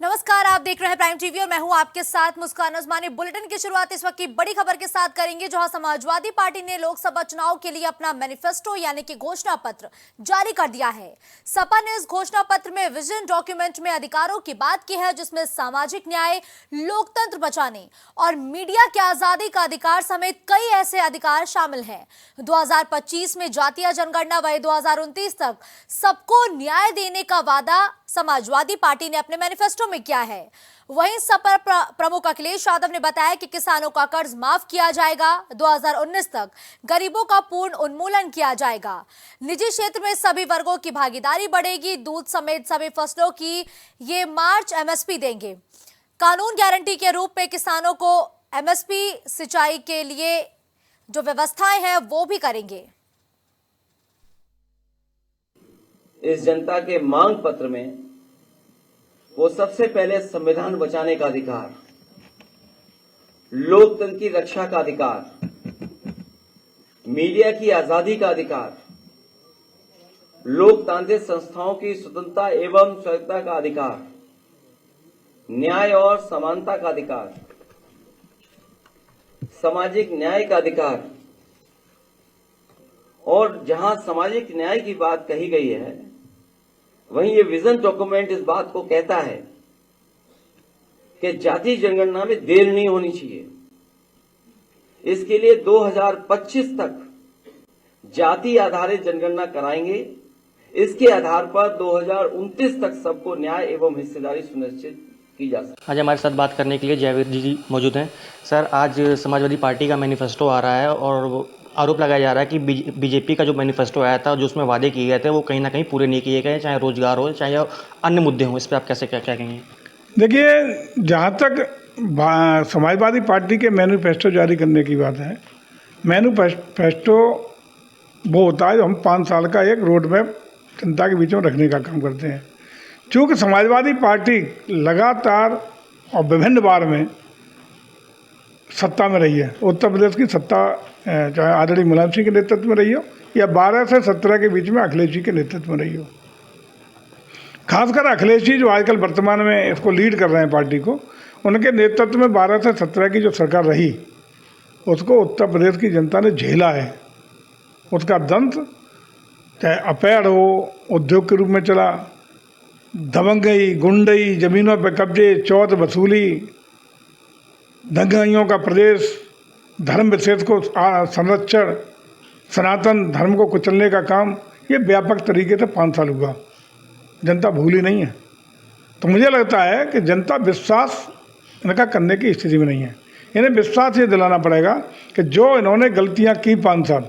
नमस्कार, आप देख रहे हैं प्राइम टीवी और मैं हूं आपके साथ मुस्कान उस्मानी। बुलेटिन की शुरुआत इस वक्त की बड़ी खबर के साथ करेंगे, जहां समाजवादी पार्टी ने लोकसभा चुनाव के लिए अपना मैनिफेस्टो यानी कि घोषणा पत्र जारी कर दिया है। सपा ने इस घोषणा पत्र में विजन डॉक्यूमेंट में अधिकारों की बात की है, जिसमें सामाजिक न्याय, लोकतंत्र बचाने और मीडिया की आजादी का अधिकार समेत कई ऐसे अधिकार शामिल हैं। 2025 में जातीय जनगणना वही 2029 तक सबको न्याय देने का वादा समाजवादी पार्टी ने अपने मैनिफेस्टो में किया है। वहीं सपा प्रमुख अखिलेश यादव ने बताया कि किसानों का कर्ज माफ किया जाएगा, 2019 तक गरीबों का पूर्ण उन्मूलन किया जाएगा, निजी क्षेत्र में सभी वर्गों की भागीदारी बढ़ेगी, दूध समेत सभी फसलों की ये मार्च एमएसपी देंगे। कानून गारंटी के रूप में किसानों को एमएसपी सिंचाई के लिए जो व्यवस्थाएं हैं वो भी करेंगे। इस जनता के मांग पत्र में वो सबसे पहले संविधान बचाने का अधिकार, लोकतंत्र की रक्षा का अधिकार, मीडिया की आजादी का अधिकार, लोकतांत्रिक संस्थाओं की स्वतंत्रता एवं स्वायत्तता का अधिकार, न्याय और समानता का अधिकार, सामाजिक न्याय का अधिकार। और जहां सामाजिक न्याय की बात कही गई है, वहीं ये विजन डॉक्यूमेंट इस बात को कहता है कि जातीय जनगणना में देर नहीं होनी चाहिए। इसके लिए 2025 तक जाति आधारित जनगणना कराएंगे। इसके आधार पर 2029 तक सबको न्याय एवं हिस्सेदारी सुनिश्चित की जा सके। आज हमारे साथ बात करने के लिए जयवीर जी मौजूद हैं। सर, आज समाजवादी पार्टी का मैनिफेस्टो आ रहा है और आरोप लगाया जा रहा है कि बीजेपी का जो मैनिफेस्टो आया था, जो उसमें वादे किए गए थे, वो कहीं ना कहीं पूरे नहीं किए गए, चाहे रोजगार हो, चाहे अन्य मुद्दे हों। इस पर आप कैसे क्या कहेंगे? देखिए, जहाँ तक समाजवादी पार्टी के मैनिफेस्टो जारी करने की बात है, मैनिफेस्टो वो होता है जो हम 5 साल का एक रोड मैप जनता के बीच में रखने का काम करते हैं। चूँकि समाजवादी पार्टी लगातार और विभिन्न बार में सत्ता में रही है, उत्तर प्रदेश की सत्ता चाहे आदरणीय मुलायम सिंह के नेतृत्व में रही हो या 12 से 17 के बीच में अखिलेश जी के नेतृत्व में रही हो। खासकर अखिलेश जी जो आजकल वर्तमान में इसको लीड कर रहे हैं पार्टी को, उनके नेतृत्व में 12 से 17 की जो सरकार रही, उसको उत्तर प्रदेश की जनता ने झेला है। उसका दंत चाहे अपेड़ हो, उद्योग के रूप में चला, दबंगई, गुंडई, ज़मीनों पर कब्जे, चौथ वसूली, दंगाइयों का प्रदेश, धर्म विशेष को संरक्षण, सनातन धर्म को कुचलने का काम, ये व्यापक तरीके से 5 साल हुआ। जनता भूली नहीं है। तो मुझे लगता है कि जनता विश्वास इनका करने की स्थिति में नहीं है। इन्हें विश्वास ये दिलाना पड़ेगा कि जो इन्होंने गलतियां की 5 साल,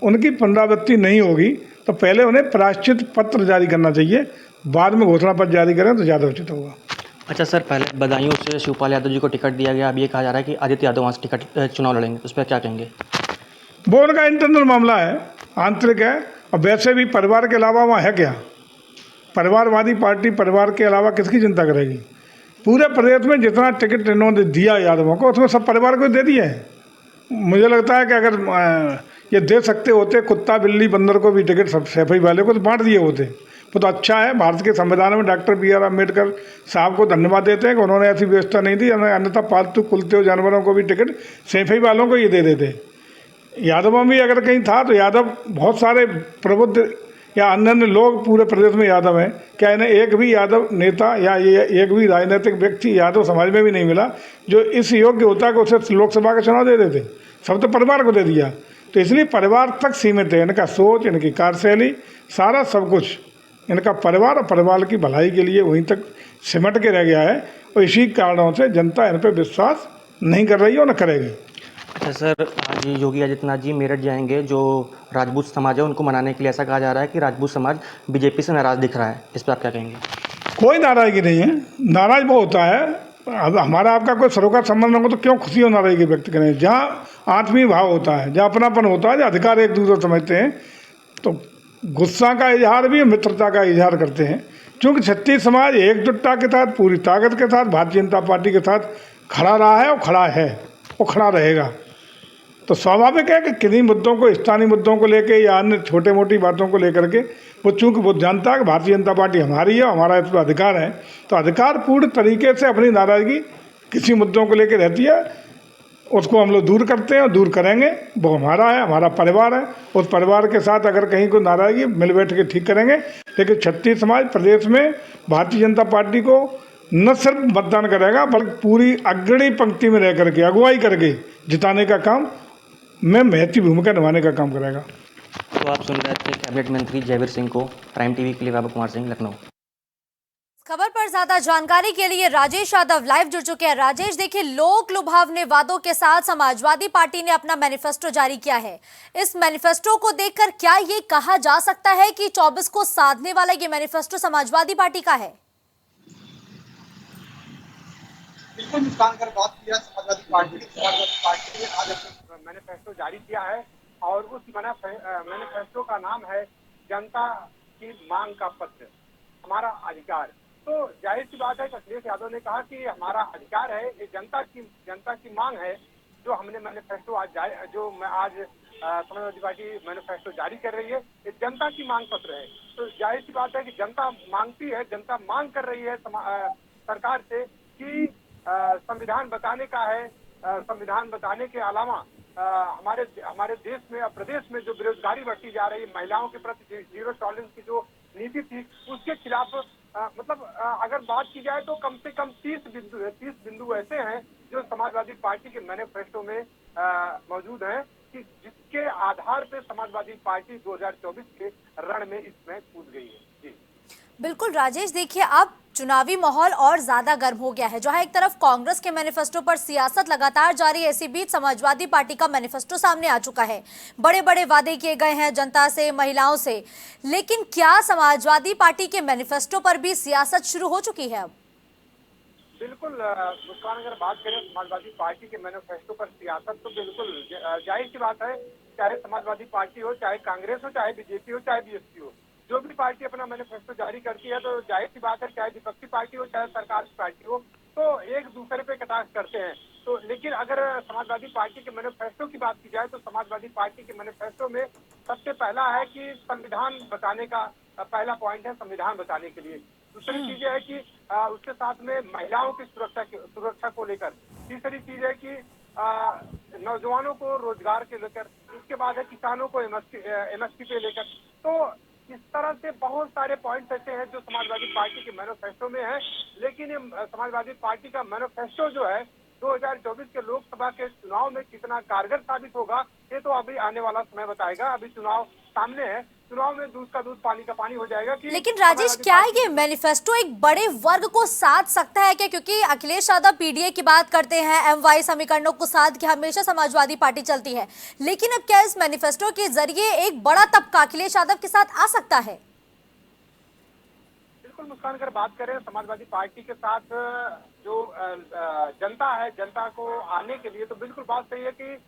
उनकी पुनरावृत्ति नहीं होगी। तो पहले उन्हें प्रायश्चित पत्र जारी करना चाहिए, बाद में घोषणा पत्र जारी करें तो ज़्यादा उचित होगा। अच्छा सर, पहले बदायूं से शिवपाल यादव जी को टिकट दिया गया, अब ये कहा जा रहा है कि आदित्य यादव वहाँ से टिकट चुनाव लड़ेंगे, उस पर क्या कहेंगे? वो उनका इंटरनल मामला है, आंतरिक है। और वैसे भी परिवार के अलावा वहाँ है क्या? परिवारवादी पार्टी परिवार के अलावा किसकी चिंता करेगी? पूरे प्रदेश में जितना टिकट इन्होंने दिया यादवों को, उसमें सब परिवार को दे दिए हैं। मुझे लगता है कि अगर ये दे सकते होते, कुत्ता बिल्ली बंदर को भी टिकट सब सैफई वाले को तो बांट दिए होते। वो तो अच्छा है। भारत के संविधान में डॉक्टर BR अम्बेडकर साहब को धन्यवाद देते हैं कि उन्होंने ऐसी व्यवस्था नहीं दी, अन्यथा पालतू कुलते हुए जानवरों को भी टिकट सैफई वालों को ये दे देते। यादवों में अगर कहीं था तो यादव बहुत सारे प्रबुद्ध या अन्य लोग पूरे प्रदेश में यादव हैं। क्या इन्हें एक भी यादव नेता या एक भी राजनीतिक व्यक्ति यादव समाज में भी नहीं मिला जो इस योग्य होता है कि उसे लोकसभा का चुनाव दे देते? सब तो परिवार को दे दिया। तो इसलिए परिवार तक सीमित है इनका सोच, इनकी कार्यशैली, सारा सब कुछ इनका परिवार और परिवार की भलाई के लिए वहीं तक सिमट के रह गया है। और इसी कारणों से जनता इन पर विश्वास नहीं कर रही है और न करेगी। अच्छा सर, आज योगी आदित्यनाथ जी मेरठ जाएंगे। जो राजपूत समाज है उनको मनाने के लिए ऐसा कहा जा रहा है कि राजपूत समाज बीजेपी से नाराज़ दिख रहा है, इस पर आप क्या कहेंगे? कोई नाराज़गी नहीं है। नाराज़ वो होता है, अब हमारा आपका कोई सरोकार संबंध न हो तो क्यों खुशी और नाराज़गी व्यक्त करें? जहाँ आत्मीय भाव होता है, जहाँ अपनापन होता है, जहाँ अधिकार एक दूसरे समझते हैं, तो गुस्सा का इजहार भी मित्रता का इजहार करते हैं। क्योंकि क्षत्रिय समाज एकजुटता के साथ, पूरी ताकत के साथ भारतीय जनता पार्टी के साथ खड़ा रहा है और खड़ा है, वो खड़ा रहेगा। तो स्वाभाविक है कि किन्हीं मुद्दों को, स्थानीय मुद्दों को लेके या अन्य छोटे मोटी बातों को लेकर के वो चूंकि वो जानता है कि भारतीय जनता पार्टी हमारी है, हमारा इस पर अधिकार है, तो अधिकार पूर्ण तरीके से अपनी नाराज़गी किसी मुद्दों को लेकर रहती है, उसको हम लोग दूर करते हैं और दूर करेंगे। वो हमारा है, हमारा परिवार है, उस परिवार के साथ अगर कहीं कोई नाराज़गी मिल बैठ के ठीक करेंगे। लेकिन क्षत्रिय समाज प्रदेश में भारतीय जनता पार्टी को न सिर्फ मतदान करेगा बल्कि पूरी अग्रणी पंक्ति में रह करके अगुवाई करके जिताने का काम में महत्वपूर्ण भूमिका निभाने का काम करेगा। तो आप सुन रहे थे कैबिनेट मंत्री जयवीर सिंह को। प्राइम टीवी के लिए बाबू कुमार सिंह, लखनऊ। खबर पर ज्यादा जानकारी के लिए राजेश यादव लाइव जुड़ चुके हैं। राजेश, देखिए, लोक लुभावने वादों के साथ समाजवादी पार्टी ने अपना मैनिफेस्टो जारी किया है। इस मैनिफेस्टो को देखकर क्या ये कहा जा सकता है कि 24 को साधने वाला ये मैनिफेस्टो समाजवादी पार्टी का है? बिल्कुल मुस्कान कर बात किया समाजवादी पार्टी ने आज अपना मैनिफेस्टो जारी किया है और उस मैनिफेस्टो का नाम है जनता की मांग का पत्र, हमारा अधिकार। तो जाहिर सी बात है कि अखिलेश यादव ने कहा कि हमारा अधिकार है, ये जनता की मांग है। जो हमने मैनिफेस्टो आज समाजवादी पार्टी मैनिफेस्टो जारी कर रही है, ये जनता की मांग पत्र है। तो जाहिर सी बात है कि जनता मांगती है, जनता मांग कर रही है सरकार से कि संविधान बताने का है। संविधान बताने के अलावा हमारे देश में, प्रदेश में जो बेरोजगारी बढ़ती जा रही है, महिलाओं के प्रति जीरो टॉलरेंस की जो नीति थी, उसके खिलाफ अगर बात की जाए तो कम से कम 30 बिंदु ऐसे हैं जो समाजवादी पार्टी के मैनिफेस्टो में मौजूद हैं कि जिसके आधार पर समाजवादी पार्टी 2024 के रण में इसमें कूद गई है। जी बिल्कुल राजेश, देखिए, अब चुनावी माहौल और ज्यादा गर्म हो गया है। जहां एक तरफ कांग्रेस के मैनिफेस्टो पर सियासत लगातार जारी है, इसी बीच समाजवादी पार्टी का मैनिफेस्टो सामने आ चुका है। बड़े बड़े वादे किए गए हैं जनता से, महिलाओं से, लेकिन क्या समाजवादी पार्टी के मैनिफेस्टो पर भी सियासत शुरू हो चुकी है अब? बिल्कुल मुस्कान, अगर बात करें समाजवादी पार्टी के मैनिफेस्टो पर सियासत, तो बिल्कुल जाहिर सी बात है, चाहे समाजवादी पार्टी हो, चाहे कांग्रेस हो, चाहे बीजेपी हो, चाहे बीएसपी हो, जो भी पार्टी अपना मैनिफेस्टो जारी करती है, तो जाहिर सी बात है, चाहे विपक्षी पार्टी हो, चाहे सरकार की पार्टी हो, तो एक दूसरे पे कटाक्ष करते हैं। तो लेकिन अगर समाजवादी पार्टी के मैनिफेस्टो की बात की जाए तो समाजवादी पार्टी के मैनिफेस्टो में सबसे पहला है कि संविधान बताने का पहला पॉइंट है, संविधान बताने के लिए। दूसरी चीज है कि उसके साथ में महिलाओं की सुरक्षा को लेकर। तीसरी चीज है कि नौजवानों को रोजगार के लेकर। उसके बाद है किसानों को एमएसपी पे लेकर। तो इस तरह से बहुत सारे पॉइंट्स ऐसे हैं जो समाजवादी पार्टी के मैनिफेस्टो में है। लेकिन ये समाजवादी पार्टी का मैनिफेस्टो जो है 2024 के लोकसभा के चुनाव में कितना कारगर साबित होगा, ये तो अभी आने वाला समय बताएगा। अभी चुनाव सामने है, चुनाव में दूध का दूध पानी का पानी हो जाएगा कि। लेकिन राजेश, क्या ये मैनिफेस्टो एक बड़े वर्ग को साध सकता है क्या? क्योंकि अखिलेश यादव पीडीए की बात करते हैं, एमवाई समीकरणों को साध के हमेशा समाजवादी पार्टी चलती है, लेकिन अब क्या इस मैनिफेस्टो के जरिए एक बड़ा तबका अखिलेश यादव के साथ आ सकता है? बिल्कुल मुस्कान, अगर बात करें समाजवादी पार्टी के साथ जो जनता है, जनता को आने के लिए, तो बिल्कुल बात सही है कि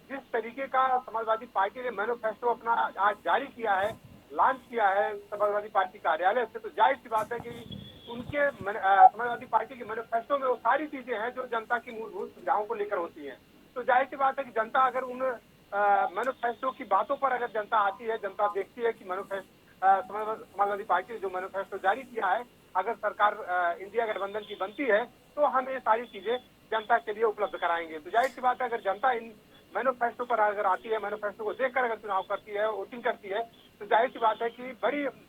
जिस तरीके का समाजवादी पार्टी ने मैनिफेस्टो अपना आज जारी किया है, लॉन्च किया है समाजवादी पार्टी कार्यालय से, तो जाहिर सी बात है कि उनके समाजवादी पार्टी के मैनिफेस्टो में वो सारी चीजें हैं जो जनता की मूलभूत सुविधाओं को लेकर होती हैं। तो जाहिर सी बात है कि जनता अगर उन मैनिफेस्टो की बातों पर अगर जनता आती है, जनता देखती है कि समाजवादी पार्टी ने जो मैनिफेस्टो जारी किया है, अगर सरकार इंडिया गठबंधन की बनती है तो हम ये सारी चीजें जनता के लिए उपलब्ध कराएंगे। तो जाहिर सी बात है, अगर जनता इन मैनिफेस्टो पर अगर आती है, मैनिफेस्टो को देखकर अगर चुनाव करती है, वोटिंग करती है, तो जाहिर सी बात है कि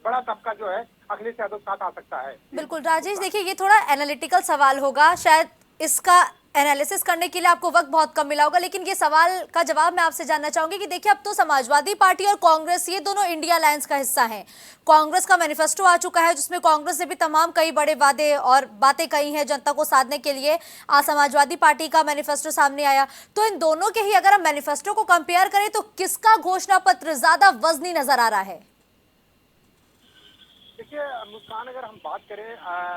बड़ा तबका जो है अखिलेश यादव साथ आ सकता है। बिल्कुल राजेश, देखिए, ये थोड़ा एनालिटिकल सवाल होगा, शायद इसका एनालिसिस करने के लिए आपको वक्त बहुत कम मिला होगा, लेकिन ये सवाल का जवाब मैं आपसे जानना चाहूंगी कि देखिए, अब तो समाजवादी पार्टी और कांग्रेस ये दोनों इंडिया अलायंस का हिस्सा हैं। कांग्रेस का मैनिफेस्टो आ चुका है जिसमें कांग्रेस ने भी तमाम कई बड़े वादे और बातें कही हैं जनता को साधने के लिए। आज समाजवादी पार्टी का मैनिफेस्टो सामने आया, तो इन दोनों के ही अगर हम मैनिफेस्टो को कंपेयर करें तो किसका घोषणा पत्र ज्यादा वजनी नजर आ रहा है? देखिए मुस्कान, अगर हम बात करें,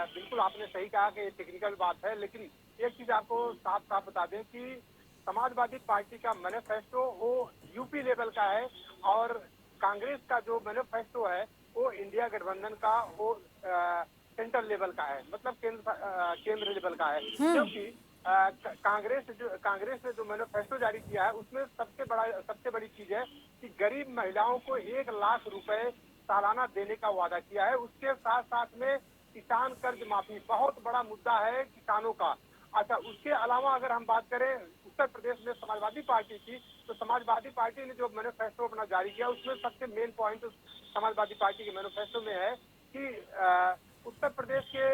बिल्कुल आपने सही कहा कि टेक्निकल बात है, लेकिन एक चीज आपको साफ साफ बता दें कि समाजवादी पार्टी का मैनिफेस्टो वो यूपी लेवल का है और कांग्रेस का जो मैनिफेस्टो है वो इंडिया गठबंधन का वो सेंट्रल लेवल का है, मतलब केंद्र लेवल का है। क्योंकि कांग्रेस ने जो मैनिफेस्टो जारी किया है उसमें सबसे बड़ी चीज है कि गरीब महिलाओं को 1 लाख रुपए सालाना देने का वादा किया है। उसके साथ साथ में किसान कर्ज माफी बहुत बड़ा मुद्दा है किसानों का। अच्छा, उसके अलावा अगर हम बात करें उत्तर प्रदेश में समाजवादी पार्टी की, तो समाजवादी पार्टी ने जो मैनिफेस्टो अपना जारी किया उसमें सबसे मेन पॉइंट समाजवादी पार्टी के मैनिफेस्टो में है कि उत्तर प्रदेश के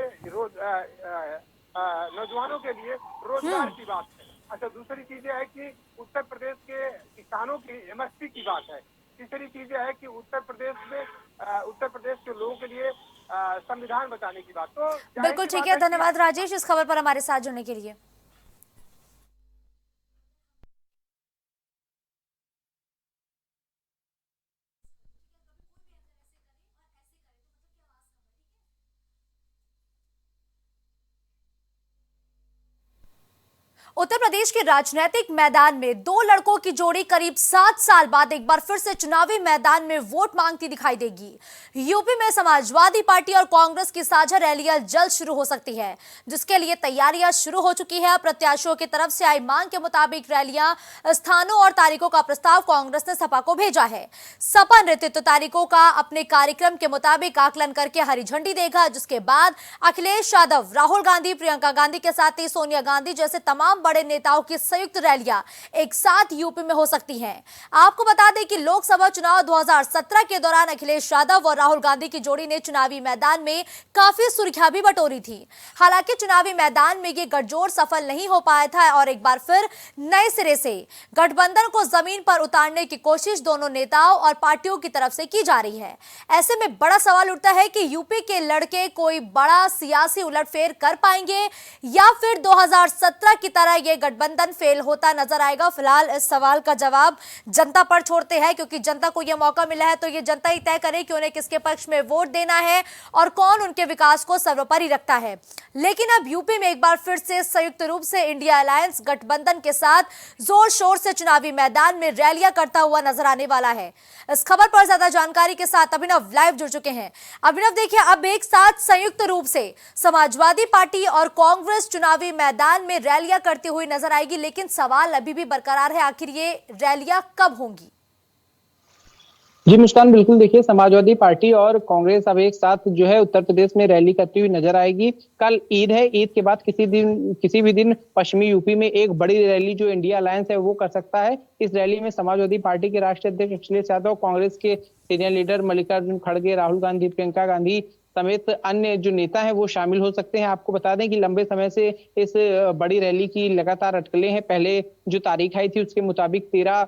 नौजवानों के लिए रोजगार की बात है। अच्छा, दूसरी चीजें है कि उत्तर प्रदेश के किसानों की एमएसपी की बात है। तीसरी चीजें है कि उत्तर प्रदेश के लोगों के लिए संविधान बचाने की बात। तो बिल्कुल ठीक है, धन्यवाद राजेश इस खबर पर हमारे साथ जुड़ने के लिए। उत्तर प्रदेश के राजनीतिक मैदान में दो लड़कों की जोड़ी करीब 7 साल बाद एक बार फिर से चुनावी मैदान में वोट मांगती दिखाई देगी। यूपी में समाजवादी पार्टी और कांग्रेस की साझा रैलियां जल्द शुरू हो सकती है, जिसके लिए तैयारियां शुरू हो चुकी है। प्रत्याशियों की तरफ से आई मांग के मुताबिक रैलियां, स्थानों और तारीखों का प्रस्ताव कांग्रेस ने सपा को भेजा है। सपा नेतृत्व तारीखों का अपने कार्यक्रम के मुताबिक आकलन करके हरी झंडी देगा, जिसके बाद अखिलेश यादव, राहुल गांधी, प्रियंका गांधी के साथ ही सोनिया गांधी जैसे तमाम बड़े नेताओं की संयुक्त रैलियां एक साथ यूपी में हो सकती हैं। आपको बता दें कि लोकसभा चुनाव 2017 के दौरान अखिलेश यादव और राहुल गांधी की जोड़ी ने चुनावी मैदान में काफी सुर्खियां भी बटोरी थी। हालांकि चुनावी मैदान में ये गठजोड़ सफल नहीं हो पाया था और एक बार फिर नए सिरे से गठबंधन को जमीन पर उतारने की कोशिश दोनों नेताओं और पार्टियों की तरफ से की जा रही है। ऐसे में बड़ा सवाल उठता है कि यूपी के लड़के कोई बड़ा सियासी उलटफेर कर पाएंगे या फिर 2017 की तरह ये गठबंधन फेल होता नजर आएगा। फिलहाल इस सवाल का जवाब जनता पर छोड़ते हैं, क्योंकि जनता को यह मौका मिला है तो ये जनता ही तय करे कि उन्हें किसके पक्ष में वोट देना है और कौन उनके विकास को सर्वोपरि रखता है। लेकिन अब यूपी में एक बार फिर से संयुक्त रूप से इंडिया अलायंस गठबंधन के साथ जोर शोर से चुनावी मैदान में रैलियां करता हुआ नजर आने वाला है। इस खबर पर ज्यादा जानकारी के साथ अभिनव लाइव जुड़ चुके हैं। अभिनव, देखिए, अब एक साथ संयुक्त रूप से समाजवादी पार्टी और कांग्रेस चुनावी मैदान में रैलियां करती हुई नजर आएगी, लेकिन सवाल अभी भी बरकरार है, आखिर ये रैलियां कब होंगी? जी मुस्कान, बिल्कुल देखिए, समाजवादी पार्टी और कांग्रेस अब एक साथ जो है उत्तर प्रदेश में रैली करती हुई नजर आएगी। कल ईद है, ईद के बाद किसी भी दिन पश्चिमी यूपी में एक बड़ी रैली जो इंडिया अलायंस है वो कर सकता है। इस रैली में समाजवादी पार्टी के राष्ट्रीय अध्यक्ष अखिलेश यादव, कांग्रेस के सीनियर लीडर मल्लिकार्जुन खड़गे, राहुल गांधी, प्रियंका गांधी समेत अन्य जो नेता हैं वो शामिल हो सकते हैं। आपको बता दें कि लंबे समय से इस बड़ी रैली की लगातार अटकलें हैं। पहले जो तारीख आई थी उसके मुताबिक 13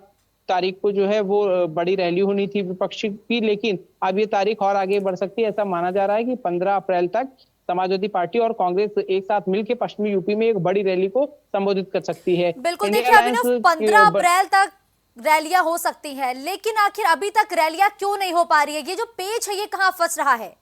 तारीख को जो है वो बड़ी रैली होनी थी विपक्ष की, लेकिन अब ये तारीख और आगे बढ़ सकती है। ऐसा माना जा रहा है कि 15 अप्रैल तक समाजवादी पार्टी और कांग्रेस एक साथ मिलकर पश्चिमी यूपी में एक बड़ी रैली को संबोधित कर सकती है। बिल्कुल, देखिए अभिनव, 15 अप्रैल तक रैलियां हो सकती हैं, लेकिन आखिर अभी तक रैलियां क्यों नहीं हो पा रही है? ये जो पेच है ये कहां फंस रहा है?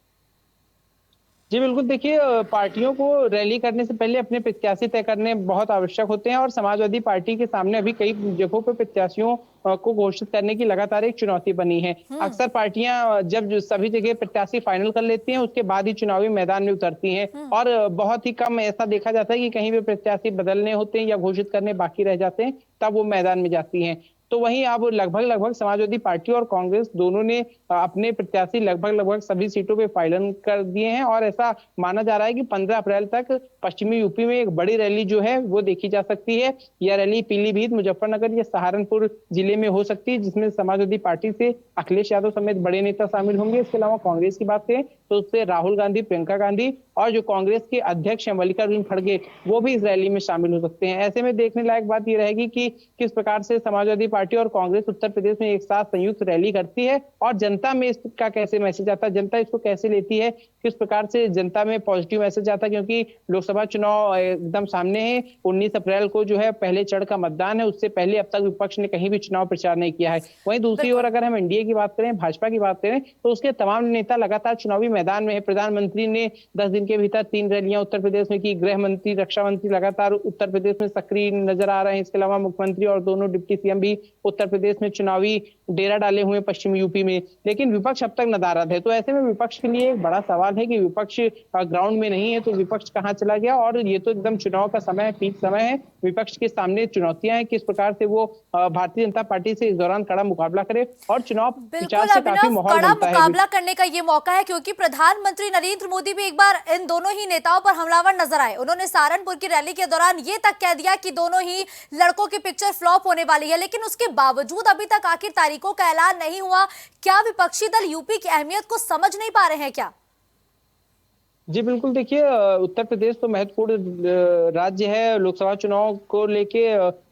जी बिल्कुल, देखिए, पार्टियों को रैली करने से पहले अपने प्रत्याशी तय करने बहुत आवश्यक होते हैं और समाजवादी पार्टी के सामने अभी कई जगहों पर प्रत्याशियों को घोषित करने की लगातार एक चुनौती बनी है। अक्सर पार्टियां जब सभी जगह प्रत्याशी फाइनल कर लेती हैं उसके बाद ही चुनावी मैदान में उतरती हैं और बहुत ही कम ऐसा देखा जाता है कि कहीं भी प्रत्याशी बदलने होते हैं या घोषित करने बाकी रह जाते हैं तब वो मैदान में जाती हैं। तो वहीं अब लगभग समाजवादी पार्टी और कांग्रेस दोनों ने अपने प्रत्याशी लगभग सभी सीटों पे फाइनल कर दिए हैं और ऐसा माना जा रहा है कि 15 अप्रैल तक पश्चिमी यूपी में एक बड़ी रैली जो है वो देखी जा सकती है। यह रैली पीलीभीत, मुजफ्फरनगर या सहारनपुर जिले में हो सकती है, जिसमें समाजवादी पार्टी से अखिलेश यादव समेत बड़े नेता शामिल होंगे। इसके अलावा कांग्रेस की बात करें तो उससे राहुल गांधी, प्रियंका गांधी और जो कांग्रेस के अध्यक्ष हैं मल्लिकार्जुन खड़गे वो भी इस रैली में शामिल हो सकते हैं। ऐसे में देखने लायक बात यह रहेगी कि किस प्रकार से समाजवादी पार्टी और कांग्रेस उत्तर प्रदेश में एक साथ संयुक्त रैली करती है और जनता में इसका कैसे मैसेज आता है, जनता इसको कैसे लेती है, किस प्रकार से जनता में पॉजिटिव मैसेज आता है, क्योंकि लोकसभा चुनाव एकदम सामने है। 19 अप्रैल को जो है पहले चढ़ का मतदान है, उससे पहले अब तक विपक्ष ने कहीं भी चुनाव प्रचार नहीं किया है। वहीं दूसरी ओर अगर हम एनडीए की बात करें, भाजपा की बात करें तो उसके तमाम नेता लगातार चुनावी मैदान में है। प्रधानमंत्री ने 10 दिन के भीतर 3 रैलियां उत्तर प्रदेश में की, गृह मंत्री, रक्षा मंत्री लगातार उत्तर प्रदेश में सक्रिय नजर आ रहे हैं। इसके अलावा मुख्यमंत्री और दोनों डिप्टी सीएम भी उत्तर प्रदेश में चुनावी डेरा डाले हुए हैं पश्चिम यूपी में, लेकिन विपक्ष अब तक नदारद है। तो ऐसे में विपक्ष के लिए एक बड़ा सवाल है कि विपक्ष ग्राउंड में नहीं है तो विपक्ष कहाँ चला गया। और ये तो एकदम चुनाव का समय है, पीक समय है, विपक्ष के सामने चुनौतियां हैं किस प्रकार से वो भारतीय जनता पार्टी से इस दौरान कड़ा मुकाबला करे। और चुनाव प्रचार बिल्कुल से काफी अभिनव, माहौल कड़ा बनता है। मुकाबला करने का ये मौका है क्योंकि प्रधानमंत्री नरेंद्र मोदी भी एक बार इन दोनों ही नेताओं पर हमलावर नजर आए। उन्होंने सहारनपुर की रैली के दौरान ये तक कह दिया कि दोनों ही लड़कों की पिक्चर फ्लॉप होने वाली है, लेकिन उसके बावजूद अभी तक आखिर तारीखों का ऐलान नहीं हुआ। क्या विपक्षी दल यूपी की अहमियत को समझ नहीं पा रहे हैं क्या? जी बिल्कुल, देखिए उत्तर प्रदेश तो महत्वपूर्ण राज्य है। लोकसभा चुनाव को लेके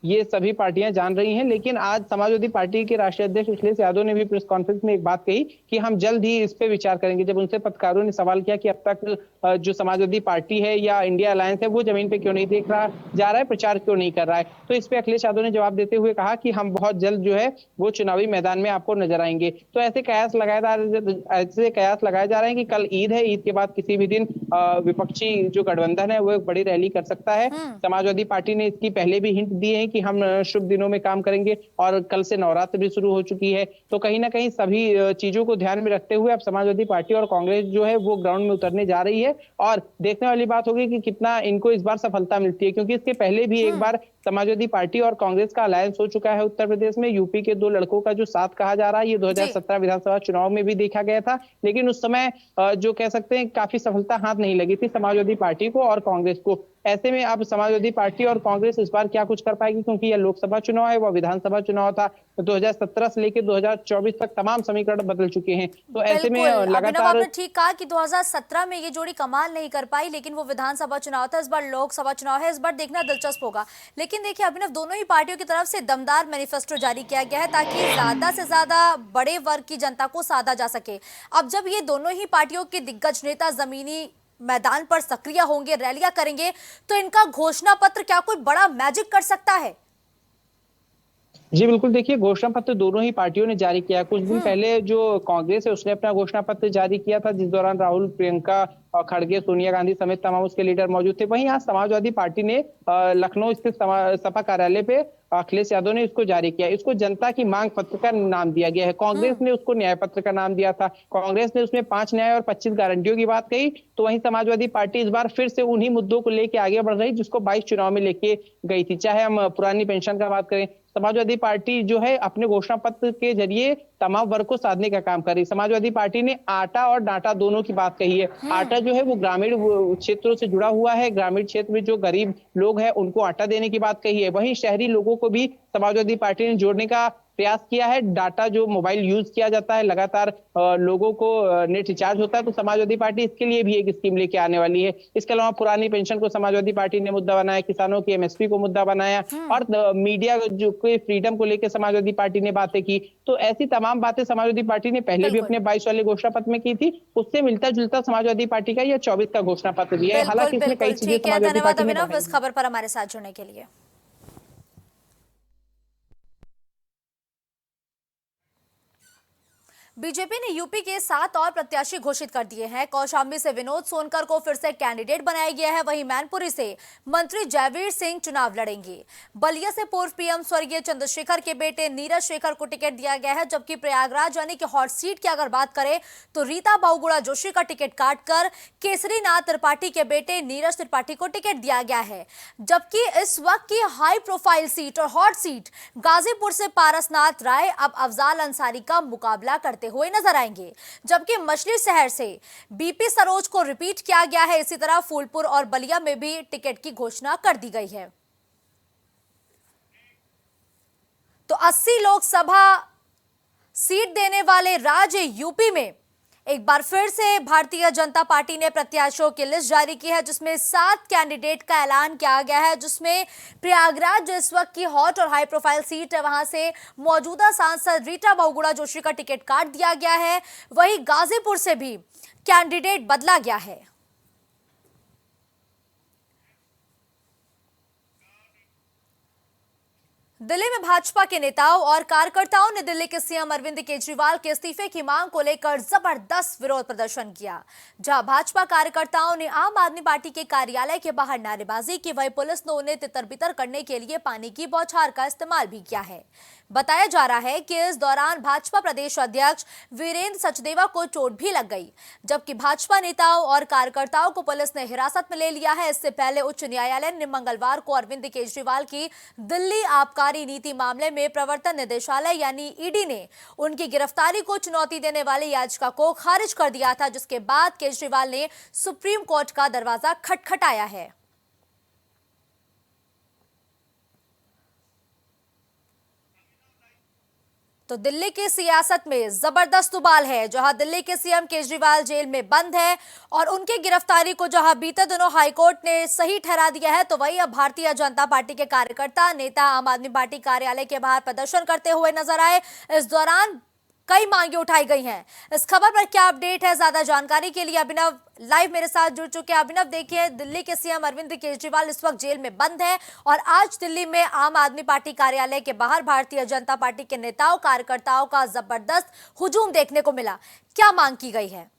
ये सभी पार्टियां जान रही हैं, लेकिन आज समाजवादी पार्टी के राष्ट्रीय अध्यक्ष अखिलेश यादव ने भी प्रेस कॉन्फ्रेंस में एक बात कही कि हम जल्द ही इस पे विचार करेंगे। जब उनसे पत्रकारों ने सवाल किया कि अब तक जो समाजवादी पार्टी है या इंडिया अलायंस है वो जमीन पे क्यों नहीं देख रहा जा रहा है, प्रचार क्यों नहीं कर रहा है, तो इस पे अखिलेश यादव ने जवाब देते हुए कहा कि हम बहुत जल्द जो है वो चुनावी मैदान में आपको नजर आएंगे। तो ऐसे कयास लगाए जा रहे हैं कि कल ईद है, ईद के बाद किसी भी दिन विपक्षी जो गठबंधन है वो एक बड़ी रैली कर सकता है। समाजवादी पार्टी ने इसकी पहले भी हिंट दिए हैं कि हम शुभ दिनों में काम करेंगे, और कल से नवरात्र भी शुरू हो चुकी है। तो कहीं ना कहीं सभी चीजों को ध्यान में रखते हुए अब समाजवादी पार्टी और कांग्रेस जो है वो ग्राउंड में उतरने जा रही है, और देखने वाली बात होगी कि कितना इनको इस बार सफलता मिलती है, क्योंकि इसके पहले भी एक बार समाजवादी पार्टी और कांग्रेस का अलायंस हो चुका है उत्तर प्रदेश में। यूपी के दो लड़कों का जो साथ कहा जा रहा है, ये 2017 विधानसभा चुनाव में भी देखा गया था, लेकिन उस समय जो कह सकते हैं काफी सफलता हाथ नहीं लगी थी समाजवादी पार्टी को और कांग्रेस को। ऐसे में अब समाजवादी पार्टी और कांग्रेस इस बार क्या कुछ कर पाएगी, क्योंकि यह लोकसभा चुनाव है, वह विधानसभा चुनाव था। 2017 से लेकर 2024 तक तमाम समीकरण बदल चुके हैं। तो ऐसे में लगातार आपने ठीक कहा कि 2017 में ये जोड़ी कमाल नहीं कर पाई, लेकिन वो विधानसभा चुनाव था, इस बार लोकसभा चुनाव है, इस बार देखना दिलचस्प होगा। लेकिन देखिए अभिनव, दोनों ही पार्टियों की तरफ से दमदार मैनिफेस्टो जारी किया गया है ताकि ज्यादा से ज्यादा बड़े वर्ग की जनता को साधा जा सके। अब जब ये दोनों ही पार्टियों के दिग्गज नेता जमीनी मैदान पर सक्रिय होंगे, रैलियां करेंगे, तो इनका घोषणा पत्र क्या कोई बड़ा मैजिक कर सकता है? जी बिल्कुल, देखिए घोषणा पत्र दोनों ही पार्टियों ने जारी किया। कुछ दिन पहले जो कांग्रेस है उसने अपना घोषणा पत्र जारी किया था, जिस दौरान राहुल, प्रियंका और खड़गे, सोनिया गांधी समेत तमाम उसके लीडर मौजूद थे। वहीं आज समाजवादी पार्टी ने लखनऊ स्थित सपा कार्यालय पे अखिलेश यादव ने इसको जारी किया। इसको जनता की मांग पत्र का नाम दिया गया है। कांग्रेस ने उसको न्याय पत्र का नाम दिया था। कांग्रेस ने उसमें 5 न्याय और 25 गारंटियों की बात कही, तो वहीं समाजवादी पार्टी इस बार फिर से उन्हीं मुद्दों को लेकर आगे बढ़ रही जिसको 22 चुनाव में लेके गई थी। चाहे हम पुरानी पेंशन का बात करें, समाजवादी पार्टी जो है अपने घोषणा पत्र के जरिए तमाम वर्ग को साधने का काम कर रही। समाजवादी पार्टी ने आटा और डाटा दोनों की बात कही है। आटा जो है वो ग्रामीण क्षेत्रों से जुड़ा हुआ है, ग्रामीण क्षेत्र में जो गरीब लोग हैं उनको आटा देने की बात कही है। वहीं शहरी लोगों को भी समाजवादी पार्टी ने जोड़ने का प्रयास किया है। डाटा जो मोबाइल यूज किया जाता है, लगातार लोगों को नेट रिचार्ज होता है, तो समाजवादी पार्टी इसके लिए भी एक स्कीम लेके आने वाली है। इसके अलावा पुरानी पेंशन को समाजवादी पार्टी ने मुद्दा बनाया, किसानों की एमएसपी को मुद्दा बनाया, और मीडिया जो फ्रीडम को लेकर समाजवादी पार्टी ने बातें की। तो ऐसी तमाम बातें समाजवादी पार्टी ने पहले भी अपने 22 वाले घोषणा पत्र में की थी। उससे मिलता जुलता समाजवादी पार्टी का यह 24 का घोषणा पत्र भी है। हालांकि इसमें कई चीजें समाजवादी पार्टी ने धन्यवाद इस खबर पर हमारे साथ जुड़ने के लिए। बीजेपी ने यूपी के 7 और प्रत्याशी घोषित कर दिए हैं। कौशाम्बी से विनोद सोनकर को फिर से कैंडिडेट बनाया गया है, वहीं मैनपुरी से मंत्री जयवीर सिंह चुनाव लड़ेंगे। बलिया से पूर्व पीएम स्वर्गीय चंद्रशेखर के बेटे नीरज शेखर को टिकट दिया गया है, जबकि प्रयागराज यानी कि हॉट सीट की अगर बात करें तो रीता बहुगुणा जोशी का टिकट काटकर केसरीनाथ त्रिपाठी के बेटे नीरज त्रिपाठी को टिकट दिया गया है। जबकि इस वक्त की हाई प्रोफाइल सीट और हॉट सीट गाजीपुर से पारसनाथ राय अब अफजाल अंसारी का मुकाबला करते हुए नजर आएंगे, जबकि मछली शहर से बीपी सरोज को रिपीट किया गया है। इसी तरह फूलपुर और बलिया में भी टिकट की घोषणा कर दी गई है। तो 80 लोकसभा सीट देने वाले राज्य यूपी में एक बार फिर से भारतीय जनता पार्टी ने प्रत्याशियों की लिस्ट जारी की है, जिसमें 7 कैंडिडेट का ऐलान किया गया है, जिसमें प्रयागराज जो इस वक्त की हॉट और हाई प्रोफाइल सीट है, वहां से मौजूदा सांसद रीता बहुगुणा जोशी का टिकट काट दिया गया है। वहीं गाजीपुर से भी कैंडिडेट बदला गया है। दिल्ली में भाजपा के नेताओं और कार्यकर्ताओं ने दिल्ली के सीएम अरविंद केजरीवाल के इस्तीफे की मांग को लेकर जबरदस्त विरोध प्रदर्शन किया। जहां भाजपा कार्यकर्ताओं ने आम आदमी पार्टी के कार्यालय के बाहर नारेबाजी की, वहीं पुलिस ने उन्हें तितर-बितर करने के लिए पानी की बौछार का इस्तेमाल भी किया है। बताया जा रहा है कि इस दौरान भाजपा प्रदेश अध्यक्ष वीरेंद्र सचदेवा को चोट भी लग गई, जबकि भाजपा नेताओं और कार्यकर्ताओं को पुलिस ने हिरासत में ले लिया है। इससे पहले उच्च न्यायालय ने मंगलवार को अरविंद केजरीवाल की दिल्ली आबकारी नीति मामले में प्रवर्तन निदेशालय यानी ईडी ने उनकी गिरफ्तारी को चुनौती देने वाली याचिका को खारिज कर दिया था, जिसके बाद केजरीवाल ने सुप्रीम कोर्ट का दरवाजा खटखटाया है। तो दिल्ली की सियासत में जबरदस्त उबाल है। जहां दिल्ली के सीएम केजरीवाल जेल में बंद है और उनकी गिरफ्तारी को जहां बीते दिनों हाईकोर्ट ने सही ठहरा दिया है, तो वहीं अब भारतीय जनता पार्टी के कार्यकर्ता नेता आम आदमी पार्टी कार्यालय के बाहर प्रदर्शन करते हुए नजर आए। इस दौरान कई मांगे उठाई गई हैं। इस खबर पर क्या अपडेट है, ज्यादा जानकारी के लिए अभिनव लाइव मेरे साथ जुड़ चुके हैं। अभिनव, देखिए, दिल्ली के सीएम अरविंद केजरीवाल इस वक्त जेल में बंद है और आज दिल्ली में आम आदमी पार्टी कार्यालय के बाहर भारतीय जनता पार्टी के नेताओं कार्यकर्ताओं का जबरदस्त हुजूम देखने को मिला। क्या मांग की गई है?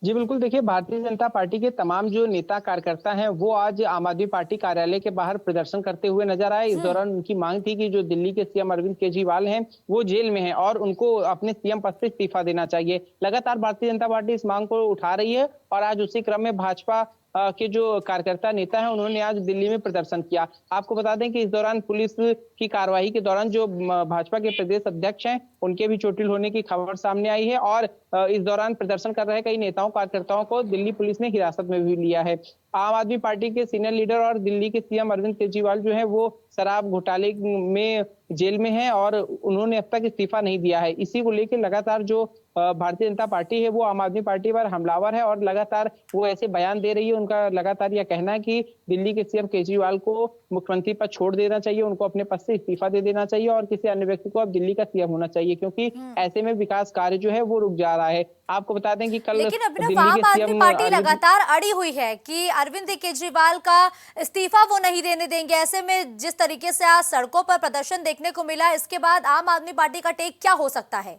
जी बिल्कुल, देखिए, भारतीय जनता पार्टी के तमाम जो नेता कार्यकर्ता हैं वो आज आम आदमी पार्टी कार्यालय के बाहर प्रदर्शन करते हुए नजर आए। इस दौरान उनकी मांग थी कि जो दिल्ली के सीएम अरविंद केजरीवाल हैं वो जेल में हैं और उनको अपने सीएम पद से इस्तीफा देना चाहिए। लगातार भारतीय जनता पार्टी इस मांग को उठा रही है और आज उसी क्रम में भाजपा के जो कार्यकर्ता नेता हैं उन्होंने आज दिल्ली में प्रदर्शन किया। आपको बता दें कि इस दौरान पुलिस की कार्रवाई के दौरान जो भाजपा के प्रदेश अध्यक्ष हैं उनके भी चोटिल होने की खबर सामने आई है और इस दौरान प्रदर्शन कर रहे कई नेताओं कार्यकर्ताओं को दिल्ली पुलिस ने हिरासत में भी लिया है। आम आदमी पार्टी के सीनियर लीडर और दिल्ली के सीएम अरविंद केजरीवाल जो है वो शराब घोटाले में जेल में हैं और उन्होंने अब तक इस्तीफा नहीं दिया है। इसी को लेकर लगातार जो भारतीय जनता पार्टी है वो आम आदमी पार्टी पर हमलावर है और लगातार वो ऐसे बयान दे रही है। उनका लगातार यह कहना है कि दिल्ली के सीएम केजरीवाल को मुख्यमंत्री पद छोड़ देना चाहिए, उनको अपने पद से इस्तीफा दे देना चाहिए और किसी अन्य व्यक्ति को अब दिल्ली का सीएम होना चाहिए, क्योंकि ऐसे में विकास कार्य जो है वो रुक जा रहा है। आपको बता दें कि कल लेकिन अभिनव, आम आदमी पार्टी लगातार अड़ी हुई है कि अरविंद केजरीवाल का इस्तीफा वो नहीं देने देंगे। ऐसे में जिस तरीके से आज सड़कों पर प्रदर्शन देखने को मिला, इसके बाद आम आदमी पार्टी का टेक क्या हो सकता है?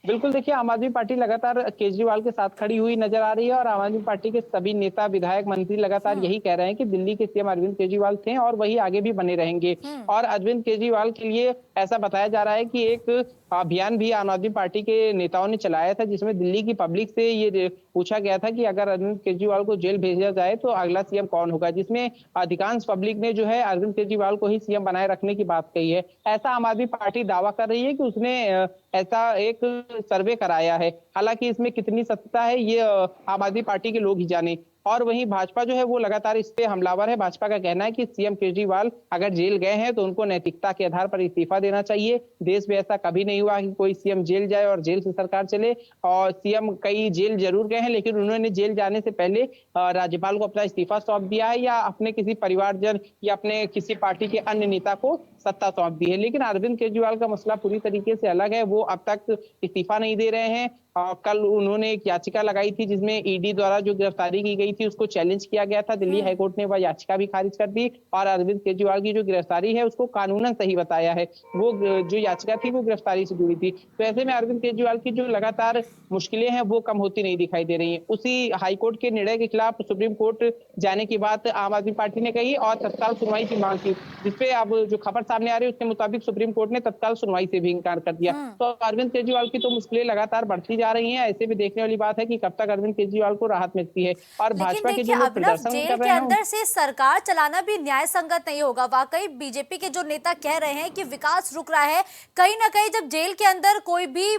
बिल्कुल, देखिए, आम आदमी पार्टी लगातार केजरीवाल के साथ खड़ी हुई नजर आ रही है और आम आदमी पार्टी के सभी नेता विधायक मंत्री लगातार यही कह रहे हैं कि दिल्ली के सीएम अरविंद केजरीवाल थे और वही आगे भी बने रहेंगे। और अरविंद केजरीवाल के लिए ऐसा बताया जा रहा है कि एक अभियान भी आम आदमी पार्टी के नेताओं ने चलाया था, जिसमें दिल्ली की पब्लिक से ये पूछा गया था कि अगर अरविंद केजरीवाल को जेल भेजा जाए तो अगला सीएम कौन होगा, जिसमें अधिकांश पब्लिक ने जो है अरविंद केजरीवाल को ही सीएम बनाए रखने की बात कही है। ऐसा आम आदमी पार्टी दावा कर रही है कि उसने ऐसा एक सर्वे कराया है। हालांकि इसमें कितनी सत्यता है ये आम आदमी पार्टी के लोग ही जाने। और वहीं भाजपा जो है वो लगातार इस पे हमलावर है। भाजपा का कहना है कि सीएम केजरीवाल अगर जेल गए हैं तो उनको नैतिकता के आधार पर इस्तीफा देना चाहिए। देश में ऐसा कभी नहीं हुआ कि कोई सीएम जेल जाए और जेल से सरकार चले। और सीएम कई जेल जरूर गए हैं, लेकिन उन्होंने जेल जाने से पहले राज्यपाल को अपना इस्तीफा सौंप दिया है या अपने किसी परिवारजन या अपने किसी पार्टी के अन्य नेता को सत्ता सौंप दी है। लेकिन अरविंद केजरीवाल का मसला पूरी तरीके से अलग है। वो अब तक इस्तीफा नहीं दे रहे हैं। कल उन्होंने एक याचिका लगाई थी जिसमें ईडी द्वारा जो गिरफ्तारी की गई थी उसको चैलेंज किया गया था। दिल्ली हाईकोर्ट ने वह याचिका भी खारिज कर दी और अरविंद केजरीवाल की जो गिरफ्तारी है उसको कानूनन सही बताया है। वो जो याचिका थी वो गिरफ्तारी से जुड़ी थी। तो ऐसे में अरविंद केजरीवाल की जो लगातार मुश्किलें हैं वो कम होती नहीं दिखाई दे रही है। उसी हाईकोर्ट के निर्णय के खिलाफ सुप्रीम कोर्ट जाने की बात आम आदमी पार्टी ने कही और तत्काल सुनवाई की मांग की, जिसपे अब जो खबर सामने आ रही है उसके मुताबिक सुप्रीम कोर्ट ने तत्काल सुनवाई से भी इंकार कर दिया। तो अरविंद केजरीवाल की तो मुश्किलें लगातार बढ़ती जा रही हैं। ऐसे में देखने वाली बात है कि कब तक अरविंद केजरीवाल को राहत मिलती है। और भाजपा के जो लोग प्रदर्शन जेल कर के रहे हैं अंदर से सरकार चलाना भी न्याय संगत नहीं होगा। वाकई बीजेपी के जो नेता कह रहे हैं कि विकास रुक रहा है, कहीं ना कहीं जब जेल के अंदर कोई भी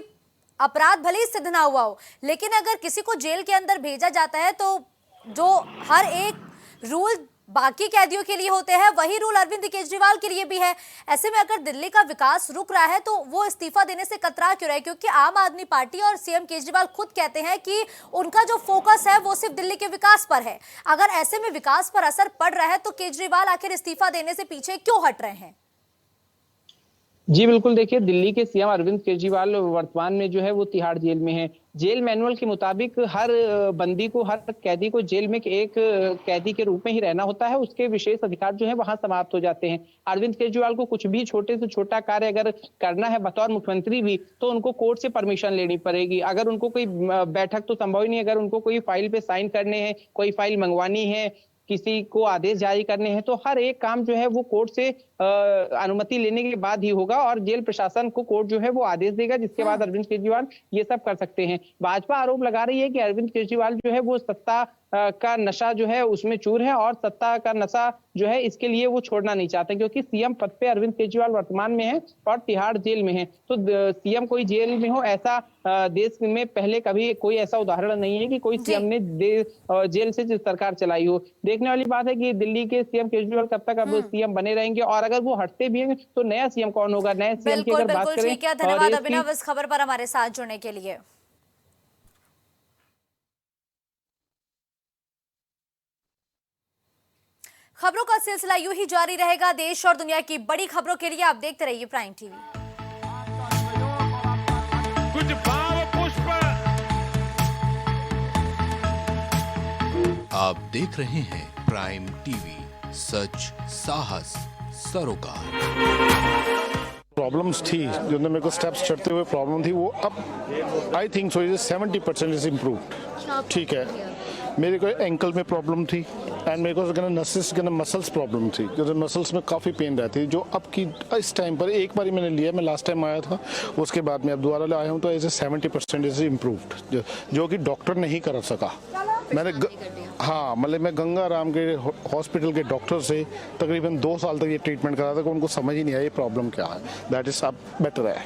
अपराध भले ही सिद्ध ना हुआ हो, लेकिन अगर किसी को जेल के अंदर भेजा जाता है तो जो हर एक रूल बाकी कैदियों के लिए होते हैं वही रूल अरविंद केजरीवाल के लिए भी है। ऐसे में अगर दिल्ली का विकास रुक रहा है तो वो इस्तीफा देने से कतरा क्यों रहे? क्योंकि आम आदमी पार्टी और सीएम केजरीवाल खुद कहते हैं कि उनका जो फोकस है वो सिर्फ दिल्ली के विकास पर है। अगर ऐसे में विकास पर असर पड़ रहा है तो केजरीवाल आखिर इस्तीफा देने से पीछे क्यों हट रहे हैं? जी बिल्कुल, देखिए दिल्ली के सीएम अरविंद केजरीवाल वर्तमान में जो है वो तिहाड़ जेल में है। जेल मैनुअल के मुताबिक हर बंदी को, हर कैदी को जेल में एक कैदी के रूप में ही रहना होता है। उसके विशेष अधिकार जो है वहां समाप्त हो जाते हैं। अरविंद केजरीवाल को कुछ भी छोटे से छोटा कार्य अगर करना है बतौर मुख्यमंत्री भी, तो उनको कोर्ट से परमिशन लेनी पड़ेगी। अगर उनको कोई बैठक तो संभव ही नहीं, अगर उनको कोई फाइल पे साइन करने हैं, कोई फाइल मंगवानी है, किसी को आदेश जारी करने हैं, तो हर एक काम जो है वो कोर्ट से अनुमति लेने के बाद ही होगा और जेल प्रशासन को कोर्ट जो है वो आदेश देगा, जिसके बाद अरविंद केजरीवाल ये सब कर सकते हैं। भाजपा आरोप लगा रही है कि अरविंद केजरीवाल जो है वो सत्ता का नशा जो है उसमें चूर है और सत्ता का नशा जो है इसके लिए वो छोड़ना नहीं चाहते, क्योंकि सीएम पद पे अरविंद केजरीवाल वर्तमान में है और तिहाड़ जेल में है। तो सीएम कोई जेल में हो, ऐसा देश में पहले कभी कोई ऐसा उदाहरण नहीं है कि कोई सीएम ने जेल से सरकार चलाई हो। देखने वाली बात है कि दिल्ली के सीएम केजरीवाल कब तक अब सीएम बने रहेंगे और अगर वो हटते भी हैं तो नया सीएम कौन होगा। नए सीएम की अगर बात करें, ठीक है, धन्यवाद अभिनव इस खबर पर हमारे साथ जुड़ने के लिए। खबरों का सिलसिला यूं ही जारी रहेगा। देश और दुनिया की बड़ी खबरों के लिए आप देखते रहिए प्राइम टीवी। कुछ भाव पुष्प। आप देख रहे हैं प्राइम टीवी, सच साहस सरोकार। प्रॉब्लम्स थी जो मेरे को स्टेप्स चढ़ते हुए प्रॉब्लम थी, वो अब I think so 70% is improved. ठीक है, मेरे को एंकल में प्रॉब्लम थी एंड मेरे को नसेस मसल्स प्रॉब्लम थी, जो मसल्स में काफ़ी पेन रहती है, जो अब की इस टाइम पर एक बार मैंने लिया, मैं लास्ट टाइम आया था, उसके बाद मैं अब दोबारा आया हूँ, तो ऐसे 70% इज इम्प्रूव्ड, जो कि डॉक्टर नहीं कर सका। मैंने हाँ, मतलब मैं गंगा राम के हॉस्पिटल के डॉक्टर से तकरीबन 2 साल तक ये ट्रीटमेंट करा था, कि उनको समझ ही नहीं आया ये प्रॉब्लम क्या है। दैट इज अब बेटर है।